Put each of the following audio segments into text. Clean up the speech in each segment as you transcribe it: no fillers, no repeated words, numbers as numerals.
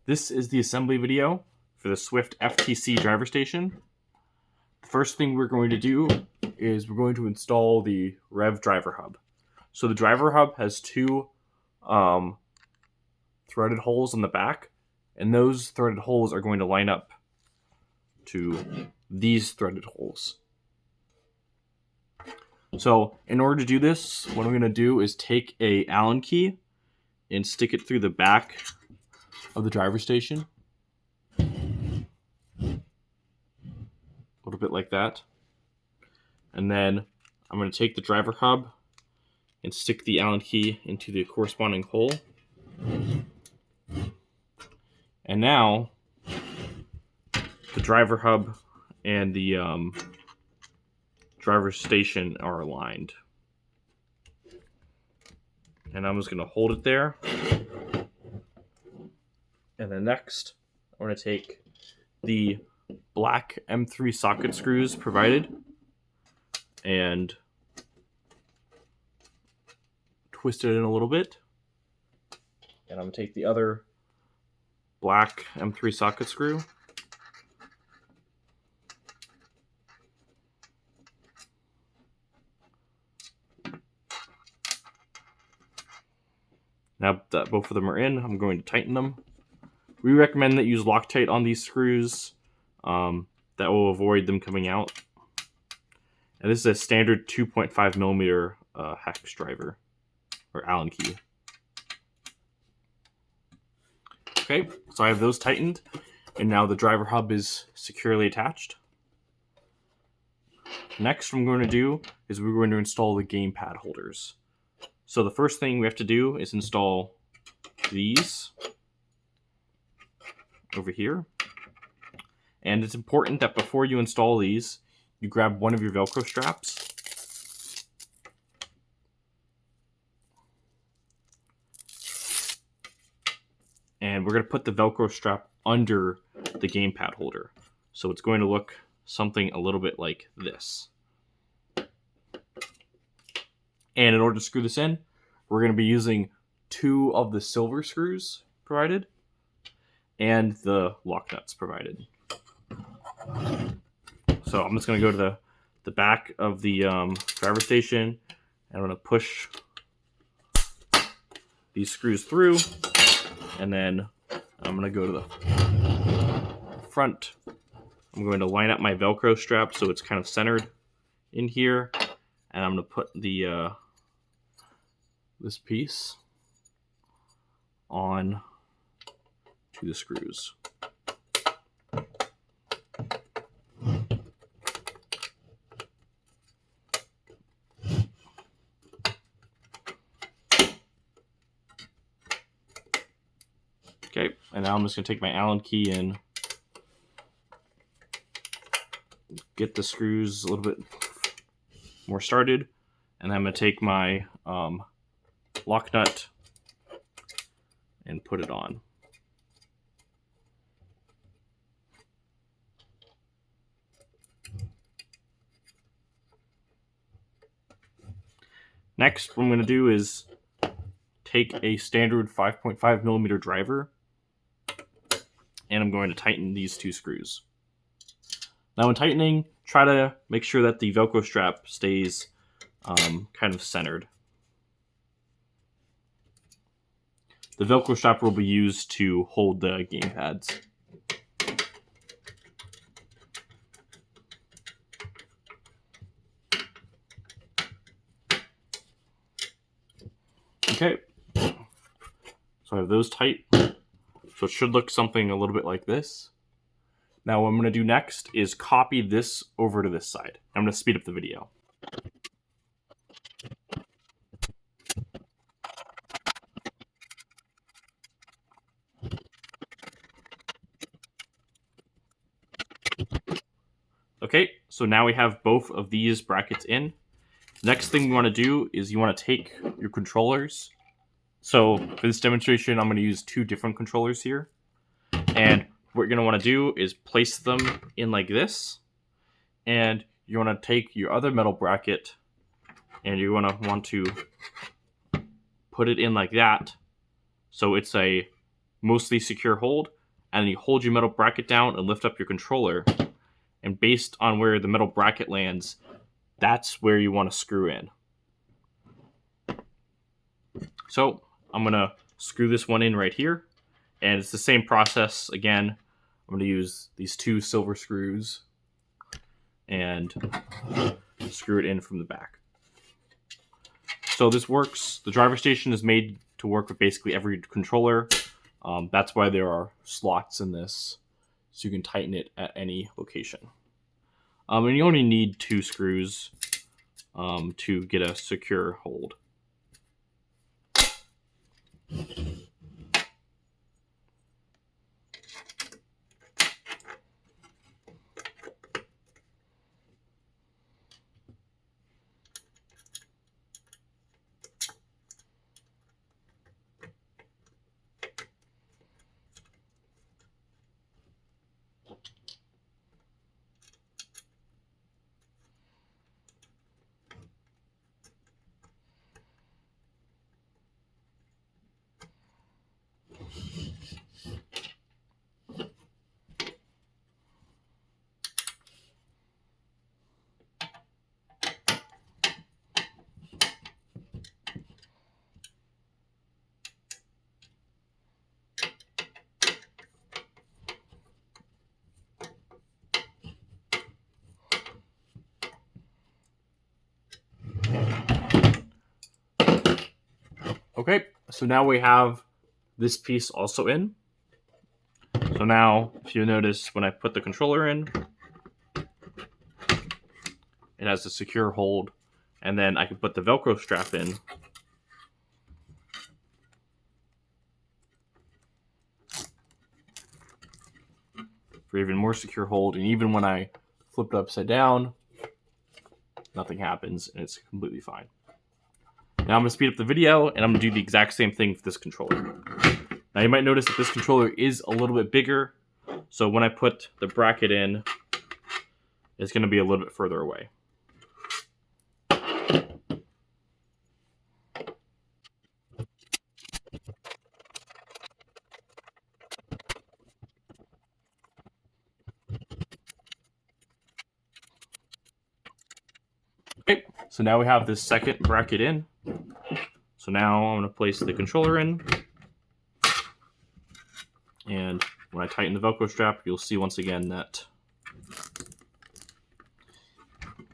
This is the assembly video for the SWYFT FTC driver station. The first thing we're going to do is we're going to install the Rev driver hub. So the driver hub has two threaded holes on the back, and those threaded holes are going to line up to these threaded holes. So in order to do this, what I'm going to do is take a Allen key and stick it through the back of the driver station. A little bit like that. And then I'm going to take the driver hub and stick the Allen key into the corresponding hole. And now the driver hub and the driver station are aligned. And I'm just going to hold it there. And then next, I'm going to take the black M3 socket screws provided and twist it in a little bit. And I'm going to take the other black M3 socket screw. Now that both of them are in, I'm going to tighten them. We recommend that you use Loctite on these screws. That will avoid them coming out. And this is a standard 2.5 millimeter hex driver, or Allen key. Okay, so I have those tightened, and now the driver hub is securely attached. Next, what I'm going to do is we're going to install the gamepad holders. So the first thing we have to do is install these over here. And it's important that before you install these, you grab one of your Velcro straps. And we're going to put the Velcro strap under the gamepad holder. So it's going to look something a little bit like this. And in order to screw this in, we're going to be using two of the silver screws provided and the lock nuts provided. So I'm just going to go to the back of the driver station, and I'm going to push these screws through, and then I'm going to go to the front. I'm going to line up my Velcro strap so it's kind of centered in here, and I'm going to put the this piece on to the screws. Okay, and now I'm just going to take my Allen key and get the screws a little bit more started, and I'm going to take my lock nut and put it on. Next, what I'm going to do is take a standard 5.5 millimeter driver, and I'm going to tighten these two screws. Now when tightening, try to make sure that the Velcro strap stays kind of centered. The Velcro strap will be used to hold the game pads. Okay, so I have those tight. So it should look something a little bit like this. Now what I'm going to do next is copy this over to this side. I'm going to speed up the video. Okay, so now we have both of these brackets in. Next thing you want to do is you want to take your controllers. So for this demonstration, I'm going to use two different controllers here. And what you're going to want to do is place them in like this. And you want to take your other metal bracket and you want to put it in like that. So it's a mostly secure hold, and you hold your metal bracket down and lift up your controller. And based on where the metal bracket lands, that's where you want to screw in. So I'm going to screw this one in right here. And it's the same process again. I'm going to use these 2 silver screws and screw it in from the back. So this works. The driver station is made to work with basically every controller. That's why there are slots in this, so you can tighten it at any location. And you only need 2 screws to get a secure hold. Okay, so now we have this piece also in. So now, if you notice, when I put the controller in, it has a secure hold, and then I can put the Velcro strap in. For even more secure hold, and even when I flip it upside down, nothing happens, and it's completely fine. Now I'm going to speed up the video, and I'm going to do the exact same thing for this controller. Now you might notice that this controller is a little bit bigger, so when I put the bracket in, it's going to be a little bit further away. Okay, so now we have this second bracket in. So now I'm going to place the controller in. And when I tighten the Velcro strap, you'll see once again that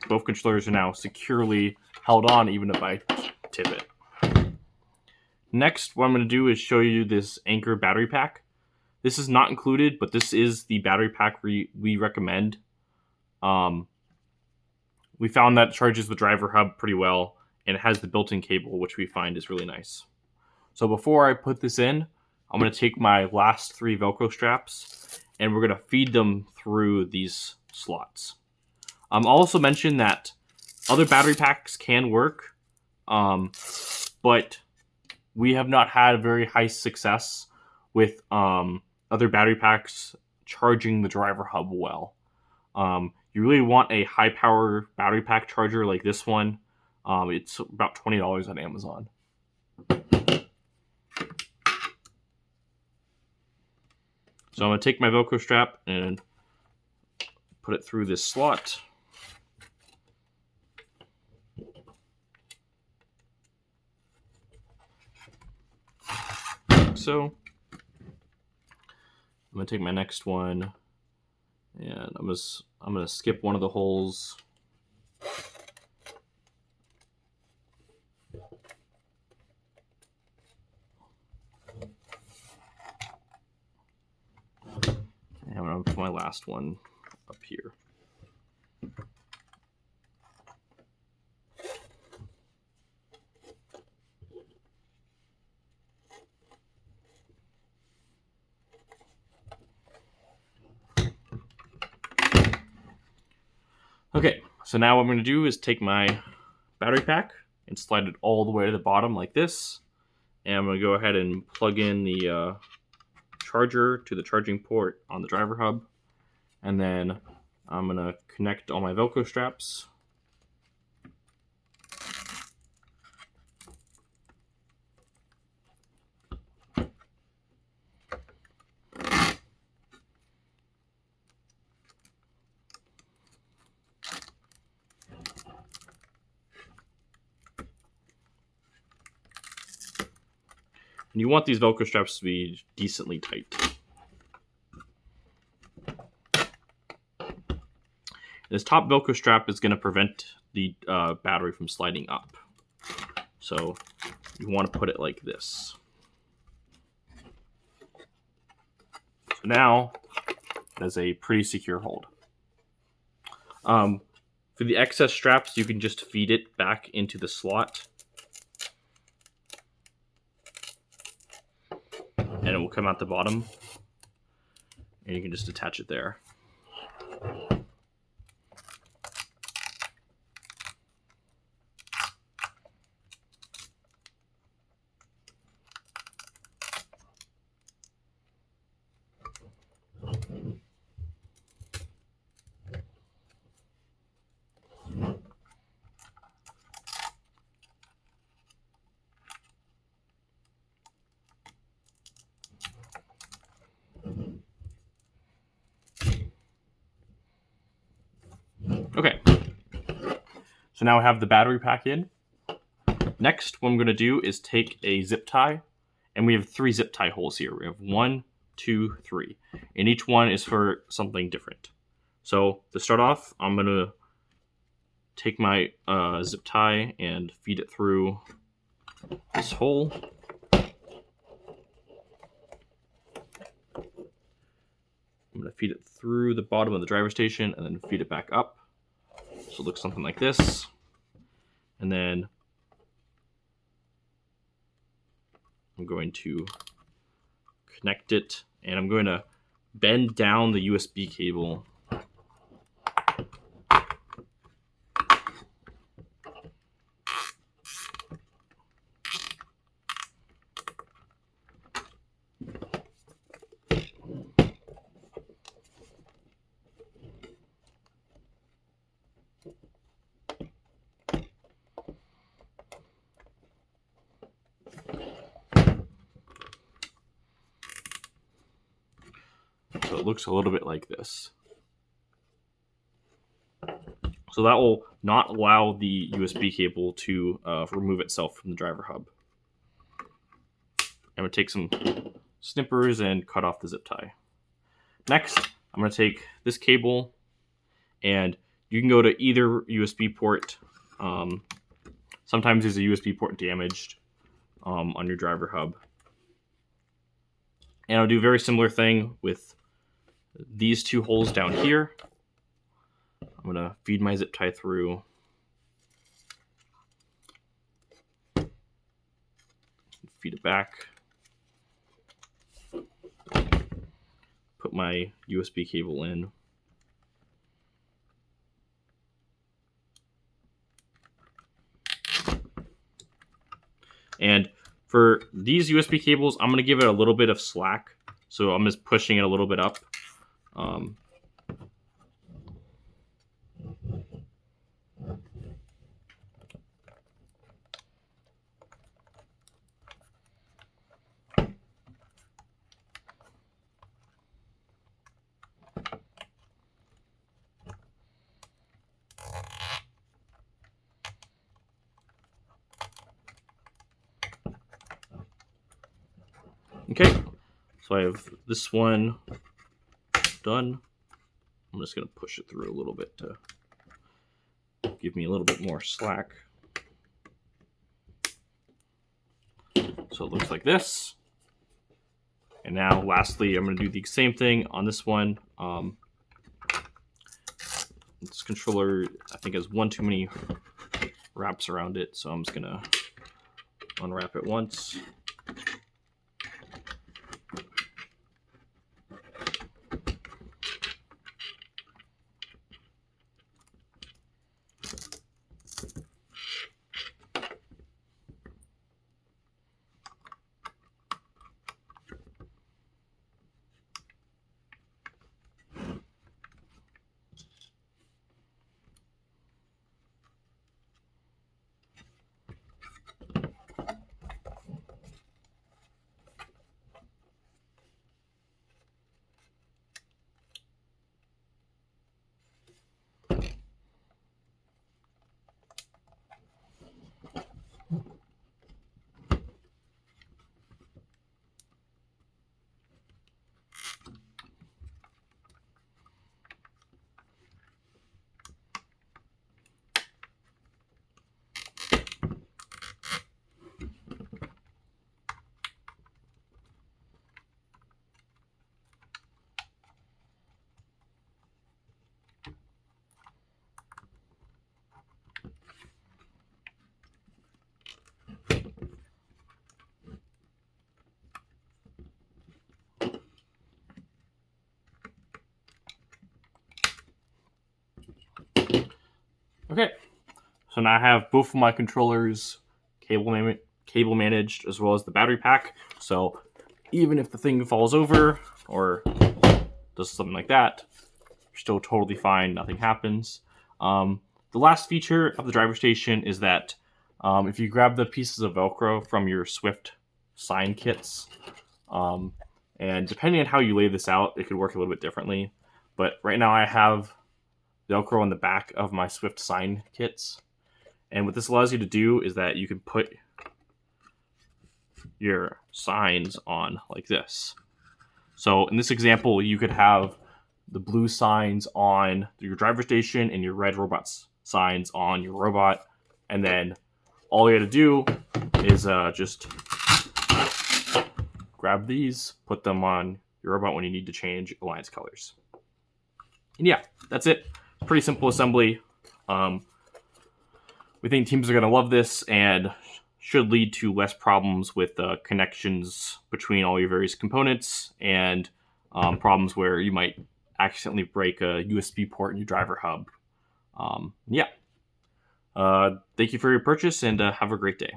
both controllers are now securely held on, even if I tip it. Next, what I'm going to do is show you this Anchor battery pack. This is not included, but this is the battery pack we recommend. We found that it charges the driver hub pretty well, and it has the built-in cable, which we find is really nice. So before I put this in, I'm going to take my last 3 Velcro straps, and we're going to feed them through these slots. I'll also mention that other battery packs can work, but we have not had very high success with other battery packs charging the driver hub well. You really want a high power battery pack charger like this one. It's about $20 on Amazon. So I'm going to take my Velcro strap and put it through this slot. So I'm going to take my next one, and I'm going to skip one of the holes. And I'm going to put my last one up here. Okay, so now what I'm going to do is take my battery pack and slide it all the way to the bottom like this. And I'm going to go ahead and plug in the charger to the charging port on the driver hub. And then I'm going to connect all my Velcro straps. And you want these Velcro straps to be decently tight. This top Velcro strap is going to prevent the battery from sliding up. So you want to put it like this. So now it has a pretty secure hold. For the excess straps, you can just feed it back into the slot. And it will come out the bottom. And you can just attach it there. Okay, so now I have the battery pack in. Next, what I'm going to do is take a zip tie, and we have 3 zip tie holes here. We have 1, 2, 3, and each one is for something different. So to start off, I'm going to take my zip tie and feed it through this hole. I'm going to feed it through the bottom of the driver station and then feed it back up. So it looks something like this. And then I'm going to connect it, and I'm going to bend down the USB cable. So it looks a little bit like this. So that will not allow the USB cable to remove itself from the driver hub. I'm going to take some snippers and cut off the zip tie. Next, I'm going to take this cable, and you can go to either USB port. Sometimes there's a USB port damaged on your driver hub. And I'll do a very similar thing with these 2 holes down here. I'm going to feed my zip tie through. Feed it back. Put my USB cable in. And for these USB cables, I'm going to give it a little bit of slack. So I'm just pushing it a little bit up. Okay, so I have this one done. I'm just going to push it through a little bit to give me a little bit more slack. So it looks like this. And now lastly, I'm going to do the same thing on this one. This controller, I think, has one too many wraps around it, so I'm just going to unwrap it once. Okay, so now I have both of my controllers cable managed as well as the battery pack. So even if the thing falls over or does something like that, you're still totally fine. Nothing happens. The last feature of the driver station is that if you grab the pieces of Velcro from your SWYFT sign kits, and depending on how you lay this out, it could work a little bit differently. But right now I have Velcro on the back of my SWYFT sign kits. And what this allows you to do is that you can put your signs on like this. So in this example, you could have the blue signs on your driver station and your red robots signs on your robot. And then all you have to do is just grab these, put them on your robot when you need to change alliance colors. And yeah, that's it. Pretty simple assembly. We think teams are going to love this and should lead to less problems with connections between all your various components and problems where you might accidentally break a USB port in your driver hub. Yeah. Thank you for your purchase and have a great day.